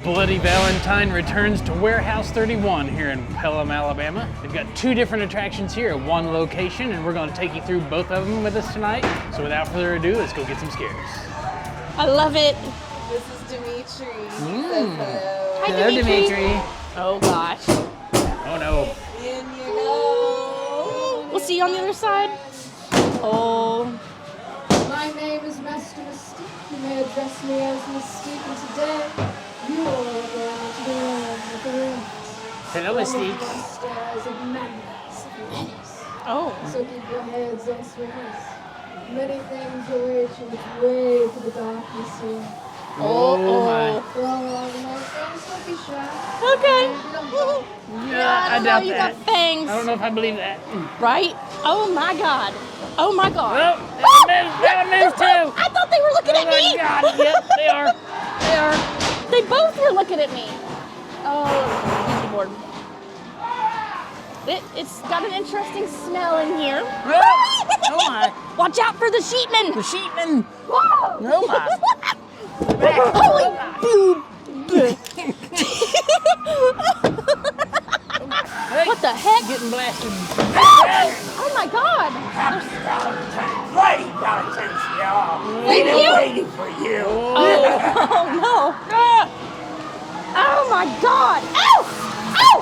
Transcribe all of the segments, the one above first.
Bloody Valentine returns to Warehouse 31 here in Pelham, Alabama. They've got 2 different attractions here at one location, and we're going to take you through both of them with us tonight. So without further ado, let's go get some scares. I love it. This is Dimitri. Hello. Hi, Dimitri. Oh gosh. Oh no. In you go. We'll see you on the other side. Oh. My name is Master Mystique. You may address me as Mystique, and today you are going to be in the room. Hello, Mystique. Stairs of madness. Oh. So keep your heads on straight. Many things await you which way to the darkness here. Oh my. Well, my friends, don't be shy. Okay. Yeah, I doubt you that. got fangs. I don't know if I believe that. Right? Oh my God. Oh my God. Oh, that one moves too. I thought they were looking at Oh my me. God. Yep, they are. They are. They both were looking at me. Oh, easy board. It's got an interesting smell in here. Oh my. Watch out for the sheepman. The sheepman. Whoa. Oh my. Holy boob. Hey, What the heck? getting blasted. Oh my God. Bloody Valentine, y'all. Thank We've you. been waiting for you. Oh no. Oh my God. Ow. Ow.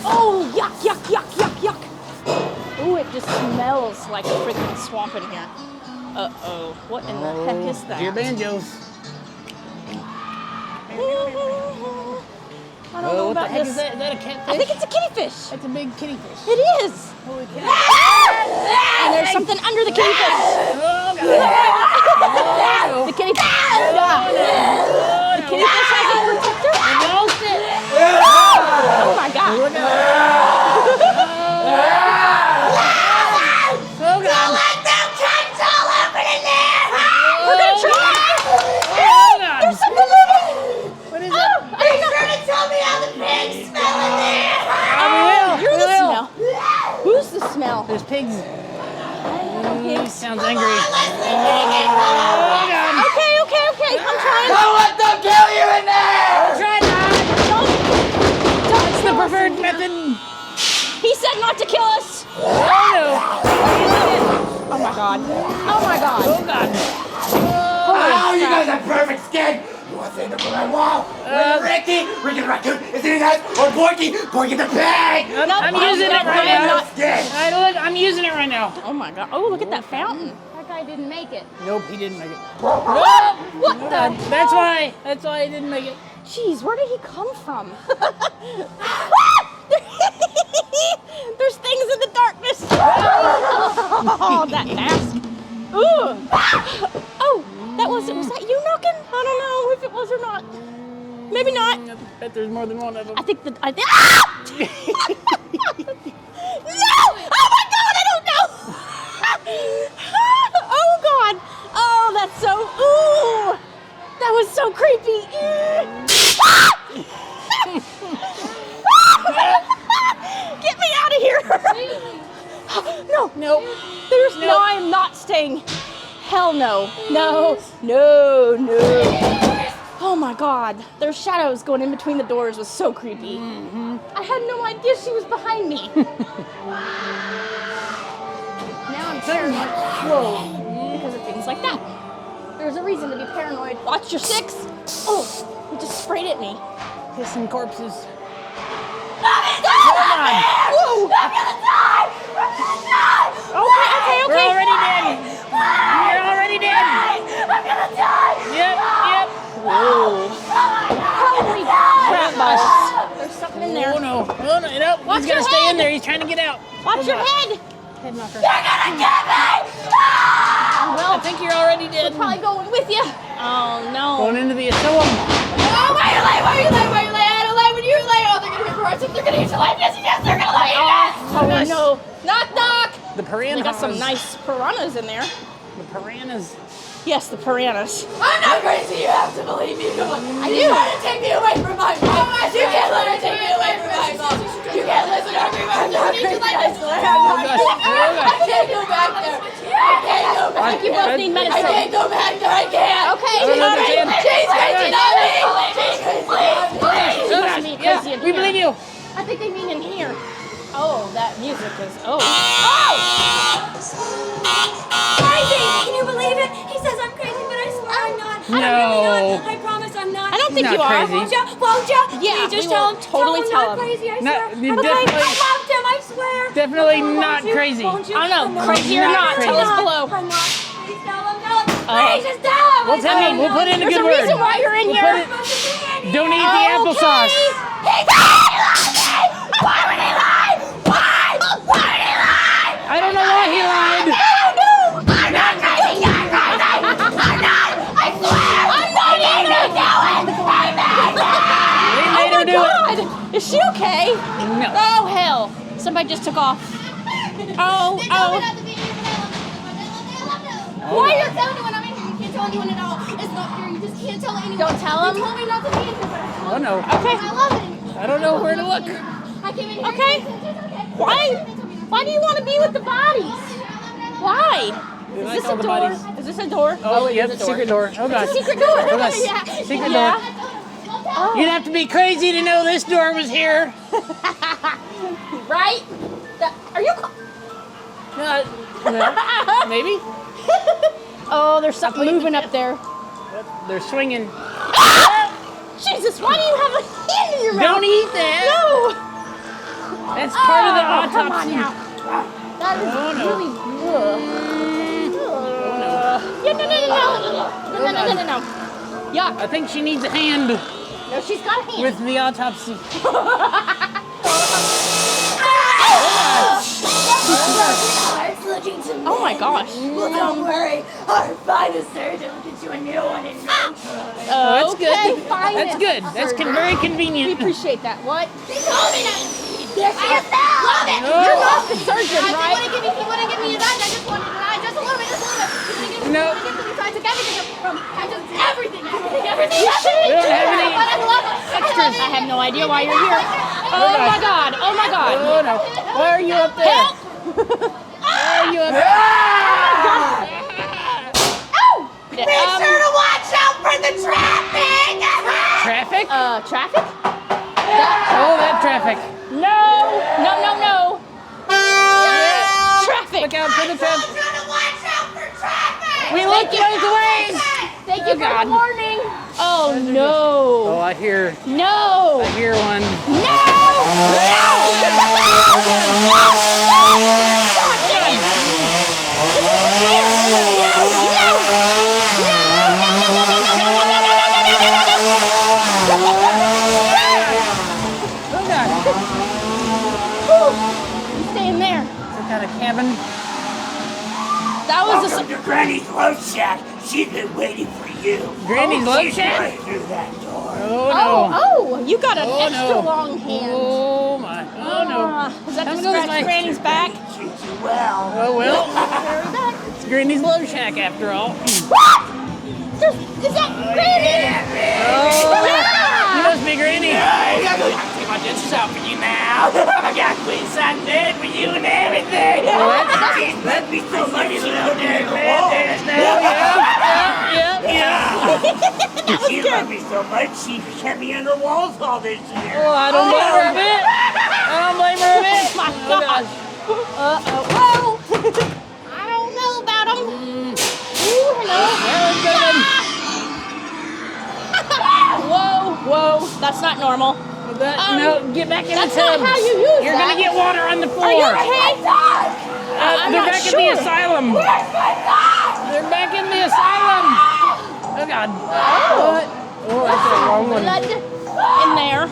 Oh, yuck, yuck, yuck, yuck, yuck. Oh, it just smells like a freaking swamp in here. Uh-oh. What in the heck is that? Your banjos. I don't know What the about heck this. is that? Is that a catfish? I think it's a kitty fish. That's a big kitty fish. It is. Holy cow. And there's something under the kitty fish. Oh, God. The kitty fish. The kitty fish has a protector. Lost it. Oh my God. Oh, God. We're gonna try. Oh, God. There's something living. What is it? I don't know. You're the smell. Who's the smell? There's pigs. He Pigs. sounds angry. Oh, God. Okay. I'm trying. Don't let them kill you in there! Try not. Don't It's the preferred method. He said not to kill us. Oh, no. Oh my God. Oh my God. Oh, God. Oh, you guys have perfect skin! You want to stand up on that wall? Ricky the raccoon is in his house, or Porky the pig! I'm using it right now. Skin! Hey, look, I'm using it right now. Oh my God. Oh, look at that fountain. That guy didn't make it. Nope, he didn't make it. What the? That's why he didn't make it. Jeez, where did he come from? There's things in the darkness. Oh, that mask. Ooh. Oh, was that you knocking? I don't know if it was or not. Maybe not. I bet there's more than one of them. I think. Ah! No! Oh my God, I don't know. Oh God. Oh, that's so. Ooh. That was so creepy. Get me out of here. No. No, I am not staying. Hell no. No. Oh my God. There's shadows going in between the doors. Was so creepy. Mm-hmm. I had no idea she was behind me. Now I'm paranoid. Whoa. Because of things like that. There's a reason to be paranoid. Watch your six. Oh, he just sprayed at me. Kissing corpses. Whoa. I'm gonna die! Okay. We're already dead. You're already dead. I'm gonna die! Yep. Whoa. Holy crap, boss. There's something in there. Oh no. Nope. Watch He's your gonna stay head. in there. He's trying to get out. Watch your head! Head knocker. They're gonna get me! Well, I think you're already dead. Probably going with you. Oh no. Going into the asylum. Oh, why you lay? I don't lay when you lay. Oh, they're gonna hit your They're gonna eat your life. Yes, they're gonna lay. Oh no. Knock. The piranhas. They got some nice piranhas in there. The piranhas. Yes, the piranhas. I'm not crazy. You have to believe me. Come on. I do. You try to take me away from my mom. You can't let her take me away from my mom. You can't listen to me. I need you like this. I can't go back there. I can't go back there. You both need medicine. I can't go back there. I can't. Okay. I don't understand. She's crazy, not me. She's music is. Oh! Crazy! Can you believe it? He says I'm crazy, but I swear I'm not. I'm really No. not. I promise I'm not. I don't think Not you are. crazy. Won't ya? Won't ya? Yeah, Please just we tell will him. totally I'm tell not him. crazy, I No, swear. you I'm okay. definitely- I loved him, I swear. Definitely Won't not you? crazy. Won't you? I don't know, I'm not crazy or not, I'm tell us not. below. I'm not. Please tell him. Please just tell him. We'll tell him. We'll put in a There's good a word. reason why you're in We'll here. put it- Don't eat the applesauce. Why would he lie? Why? Why would he lie? I don't know why he lied. I'm not crazy. You're crazy. I'm not. I swear. I'm not even doing. They made her do it. God! Is she okay? No. Oh, hell. Somebody just took off. Oh. Why are you telling anyone I'm in here? You can't tell anyone at all. It's not fair. You just can't tell anyone. Don't tell him? They told me not to be in here, but I told Oh no. Okay. I love it. I don't know where to look. I came in here. Okay. Why do you want to be with the bodies? Why? You Is like this all a the door? bodies? Is this a door? Oh, it yep, is a door. secret door. Oh god. It's a secret door. Oh, god. Yeah. Secret Yeah. door. You'd have to be crazy to know this door was here. Right? Are you? No, maybe. Oh, there's something moving up there. They're swinging. Jesus, why do you have a hand in your mouth? Don't eat that. No. That's part of the Come on autopsy. now. That is Oh, no. really. Yeah, no. Yuck. I think she needs a hand No, she's got a hand. with the autopsy. It's looking to me. Oh my gosh. Well, don't worry. Our finest surgeon will get you a new one in no time. Oh, that's Okay, good. fine. That's good. That's very We convenient. appreciate that. What? They told me not to. There she is. Love it. Oh. You're not the surgeon, He right? wouldn't give me his eyes. I just wanted an eye. Just a little bit. No. I took everything from. I took everything. We don't have any But I love it. extras. I have no idea why you're here. Oh my god. Oh my god. Oh no. Why are you up there? Help! Why are you up there? Be sure to watch out for the traffic. Traffic? Traffic? Oh, that traffic. No. Traffic. Look out for the traffic. Trying to watch out for traffic. We look both ways. Thank you for God. the warning. Oh Oh, no. I hear No. one. Oh god. Stay in there. Some kind of cabin. That was Welcome to Granny's Low Shack. She's been waiting for you. Granny's Low She's Shack? right through that door. Oh no. Oh, you got an Oh, extra no. long hand. Oh my. Oh no. Is that How to goes scratch my- Granny's back? Treat you well. Oh well. It's Granny's Low Shack after all. Is that Granny? Oh, you must be Granny. I gotta take my dentures out for you now. I got queen size bed for you and everything. She's let me so much you know there. She loved me so much she kept me under walls all this year. Oh, I don't blame her a bit. I don't blame her a bit. My gosh. Whoa. I don't know about him. Ooh, hello. That Whoa. That's not normal. was good. No, get back in the That's tub. not how you use You're that. gonna get water on the floor. Are you okay? I'm They're not back sure. at the asylum. They're back in the asylum. Oh God. What? Oh, that's the wrong one. Blood in there.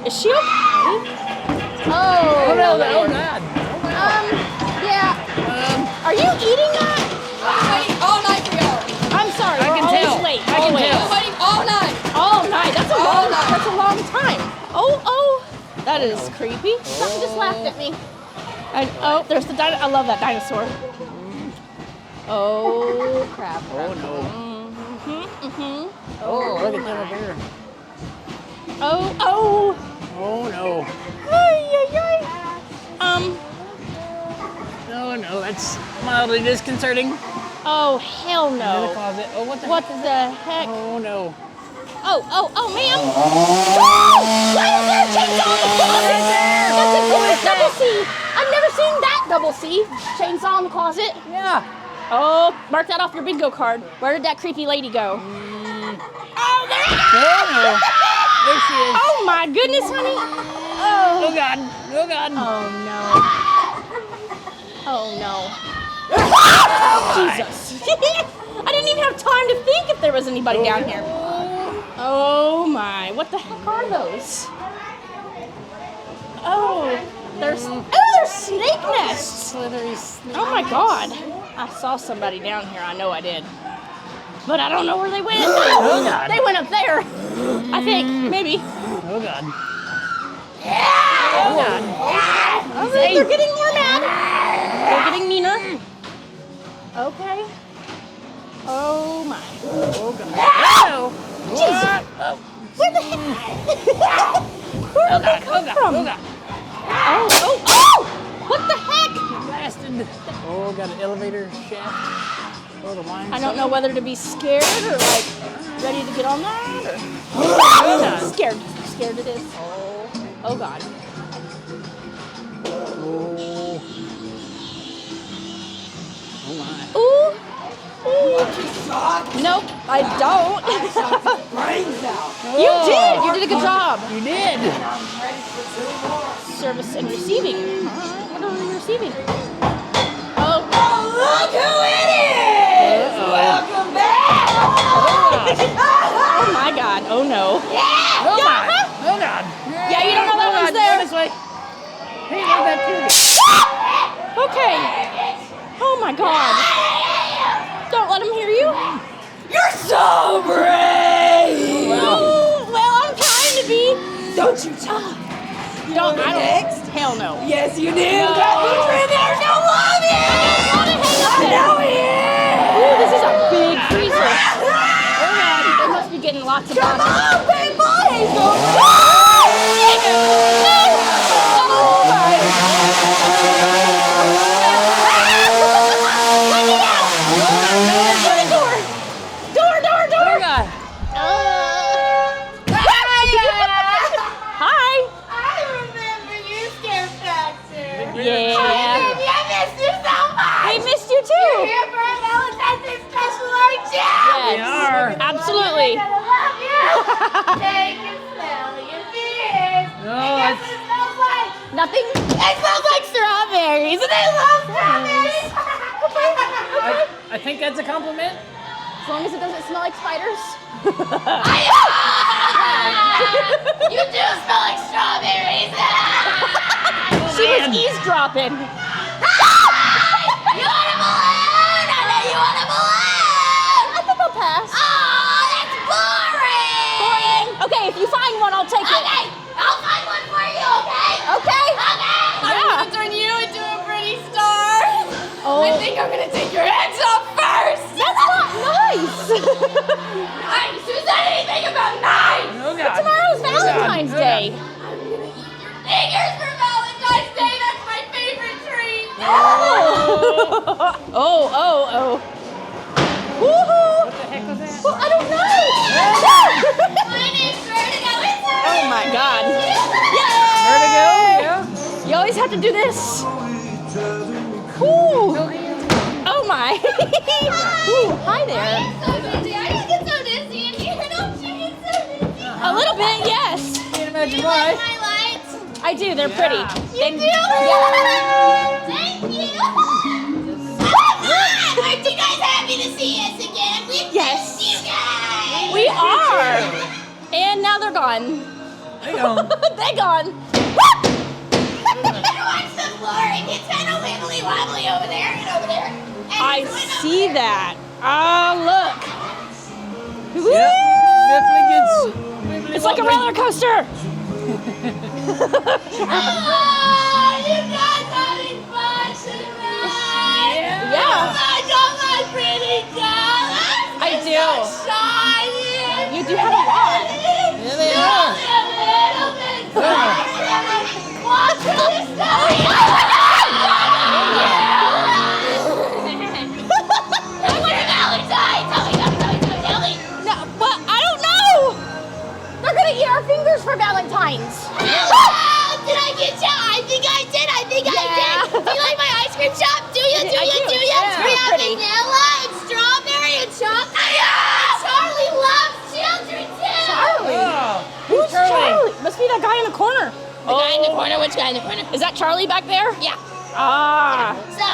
Is she okay? Oh. Oh no! Oh God. Yeah. Are you eating that? Waiting all night for y'all. I'm sorry. I we're can always tell. late. I can always. tell. Waiting all night. All night. That's a All long. night. That's a long time. Oh. That is creepy. Something just laughed at me. There's the I love that dinosaur. Oh crap. Oh no. Mm-hmm. Oh, look at that up here. Oh. Oh no. Ay. Oh no, that's mildly disconcerting. Oh hell In the no. closet. Oh, what the What heck? the heck? Oh no. Oh, ma'am. Why is there a chainsaw in the closet? That's a good double C. I've never seen that double C. Chainsaw in the closet. Yeah. Oh, mark that off your bingo card. Where did that creepy lady go? Oh, there she is. Oh, there she is. Oh my goodness, honey. Oh, God. Oh, God. Oh no. Oh no. Jesus. I didn't even have time to think if there was anybody down here. Oh my. What the heck are those? Oh, they're snake nests. Slithery snake. Oh my God. I saw somebody down here. I know I did. But I don't know where they went. Oh, God. They went up there. I think. Maybe. Oh, God. Oh God. Oh, they're getting more mad. They're getting meaner. Okay. Oh my. Oh, God. Oh! Jesus. Oh, Where the heck? Where did they come from? Oh, God. Oh! What the heck? Blasted. Oh, got an elevator shaft. Oh, the line. I don't know whether to be scared or like ready to get on that or. Oh, Scared. Scared it is. Oh God. Oh. Oh, my. Ooh. Ooh. Nope, I don't. Brains out. You did. You did a good job. You did. Service and receiving. What are we receiving? Oh. Look who it is! Welcome back! Oh my God. Oh no. Yeah! Oh, my. Oh, God. Yeah, you don't know that one's Go there. this way. Hey, there's that too. Okay. Oh my God. Don't let him hear you. You're so brave! Well, I'm trying to be. Don't you talk! Don't. I don't. Next? Hell no. Yes, you do! Got me friend there! Don't love you! I know he is! Ooh, this is a big freezer. Oh man, they must be getting lots of Come boxes. on, big boy! Oh my. Door. Oh, God. Hi. I remember you, Scare Factor! Yeah. I missed you so much! I missed you too. Here for a Valentine's Day special, aren't you? Yes. We are. Absolutely. I love you! Take and smell your beers! No, And guess it's- what it smells like? Nothing. It smells like strawberries, and I love strawberries! I think that's a compliment. As long as it doesn't smell like spiders. You do smell like strawberries! She was eavesdropping. You want a balloon? I know you want a balloon! I think I'll pass. Oh, that's boring! Boring. Okay, if you find one, I'll take it. Okay, I'll find one for you, okay? Okay. Okay! Yeah. I'm gonna turn you into a pretty star! Oh. I think I'm gonna take your heads off first! That's not nice. Nice! Who said anything about nice? Oh, God. Tomorrow's Valentine's Oh, God. Day. I'm gonna eat your fingers for Valentine's Day! That's my favorite treat! Oh. Woohoo. What the heck was that? Well, I don't know. My name's Vertigo. It's Oh my God. Vertigo, Yay! yeah. You always have to do this. Ooh. Oh my. Ooh, hi there. so dizzy. I just get so dizzy in here. Don't you get so dizzy? A little bit, yes. Can't imagine You like why. my lights? I do. They're pretty. You do? Yeah. Thank you. Aren't you guys happy to see us again? We Yes. missed you guys. We are. And now they're gone. Hang on. They're gone. And watch the floor. It gets kind of wibbly wobbly over there and over there. And I this one over see there. that. Ah, look. Woo! Definitely gets. It's like a roller coaster. Oh, you guys having fun tonight? Yeah. my pretty dollars. I do. So shiny. You do have a lot. Yeah, they are. Watch this Valentine. Tell me. No, but I don't know. eat our fingers for Valentine's. Did I get you? I think I did. I did. Do you like my ice cream shop? Do you? I do. Yeah, We have pretty. vanilla and strawberry and chocolate. Yeah! Charlie loves children too. Charlie? Oh, Who's Charlie? Must be that guy in the corner. The guy in the corner. Which guy in the corner? Is that Charlie back there? Yeah. Ah. So,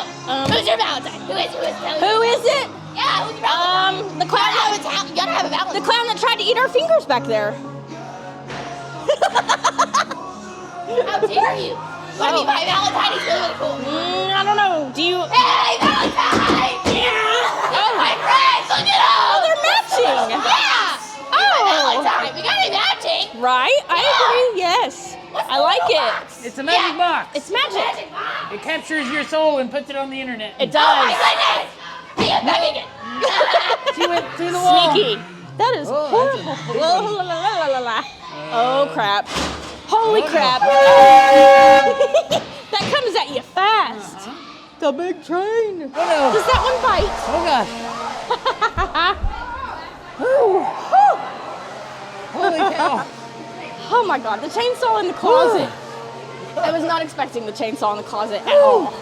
who's your Valentine? Who is? Who is it? Yeah, who's your Valentine? The clown. You gotta have a Valentine. The clown that tried to eat our fingers back there. How dare you? I mean, my Valentine is really, really cool. I don't know. Do you? Hey, Valentine! Yeah! Oh, my friends, look at them! Oh, they're matching. Yeah! Oh! Valentine, we gotta be matching. Right? I agree. Yes. I like it. it's a magic box. It's magic. It captures your soul and puts it on the internet. It Oh my does. goodness! Hey, I'm back again. She went through the wall. Sneaky. That is Oh, horrible. that's a big La, la, la, la, la, la. Oh crap. Holy Oh, no. crap. That comes at you fast. The big train. Oh no. Does that one bite? Oh gosh. Holy cow. Oh my god, the chainsaw in the closet. I was not expecting the chainsaw in the closet at all.